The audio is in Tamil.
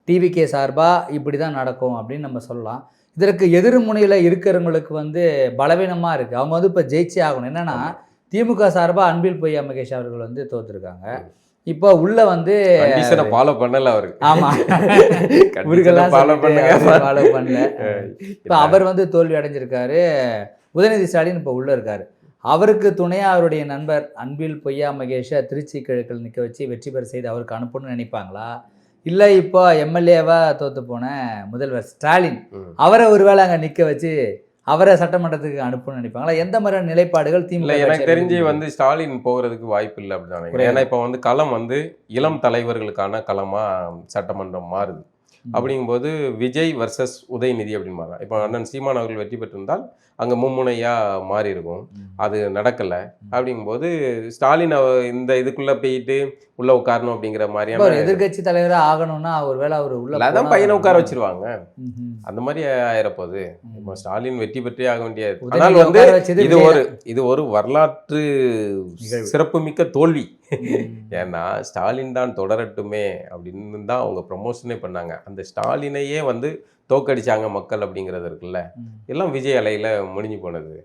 டிவிகே சார்பாக இப்படி தான் நடக்கும் அப்படின்னு நம்ம சொல்லலாம். இதற்கு எதிர்முனையில் இருக்கிறவங்களுக்கு வந்து பலவீனமாக இருக்குது. அவங்க வந்து இப்போ ஜெயிச்சே ஆகணும். என்னென்னா திமுக சார்பாக அன்பில் பொய்யா மகேஷ் அவர்கள் வந்து தோற்றுருக்காங்க. இப்போ உள்ள வந்து ஃபாலோ பண்ணல அவரு. ஆமா, ஊருக்கெல்லாம் ஃபாலோ பண்ணல. இப்போ அவர் வந்து தோல்வி அடைஞ்சிருக்காரு. உதயநிதி ஸ்டாலின் இப்போ உள்ள இருக்காரு. அவருக்கு துணையாக அவருடைய நண்பர் அன்பில் பொய்யா மகேஷை திருச்சி கிழக்கில் நிற்க வச்சு வெற்றி பெற செய்து அவருக்கு அனுப்பணும்னு நினைப்பாங்களா? இல்லை இப்போ எம்எல்ஏவாக தோற்று போன முதல்வர் ஸ்டாலின் அவரை ஒருவேளை அங்கே நிற்க வச்சு அவரை சட்டமன்றத்துக்கு அனுப்பணும்னு நினைப்பாங்களா? எந்த மாதிரியான நிலைப்பாடுகள் திமுக? எனக்கு தெரிஞ்சு வந்து ஸ்டாலின் போகிறதுக்கு வாய்ப்பு இல்லை அப்படின்னு நினைக்கிறேன். ஏன்னா இப்போ வந்து களம் வந்து இளம் தலைவர்களுக்கான களமாக சட்டமன்றம் மாறுது. அப்படிங்கும்போது விஜய் வர்சஸ் உதயநிதி அப்படின்னு மாறும். இப்போ அண்ணன் சீமான் அவர்கள் வெற்றி பெற்றிருந்தால் அங்கே மும்முனையாக மாறி இருக்கும். அது நடக்கலை. அப்படிங்கும்போது ஸ்டாலின் இந்த இதுக்குள்ளே போயிட்டு உள்ளே உட்காரணும் அப்படிங்கிற மாதிரியான எதிர்கட்சி தலைவராக ஆகணும்னா ஒருவேளை அவர் உள்ள அதான் பையனை உட்கார வச்சிருவாங்க. அந்த மாதிரி ஆயிரப்போகுது. இப்போ ஸ்டாலின் வெற்றி பெற்றே ஆக வேண்டியது. ஆனால் வந்து இது ஒரு வரலாற்று சிறப்புமிக்க தோல்வி. ஏன்னா ஸ்டாலின் தான் தொடரட்டுமே அப்படின்னு தான் அவங்க ப்ரமோஷனே பண்ணாங்க. அந்த ஸ்டாலினையே வந்து தோக்கடிச்சாங்க மக்கள் அப்படிங்கிறது இருக்குல்ல, எல்லாம் விஜய் அலையில் முடிஞ்சு போனது.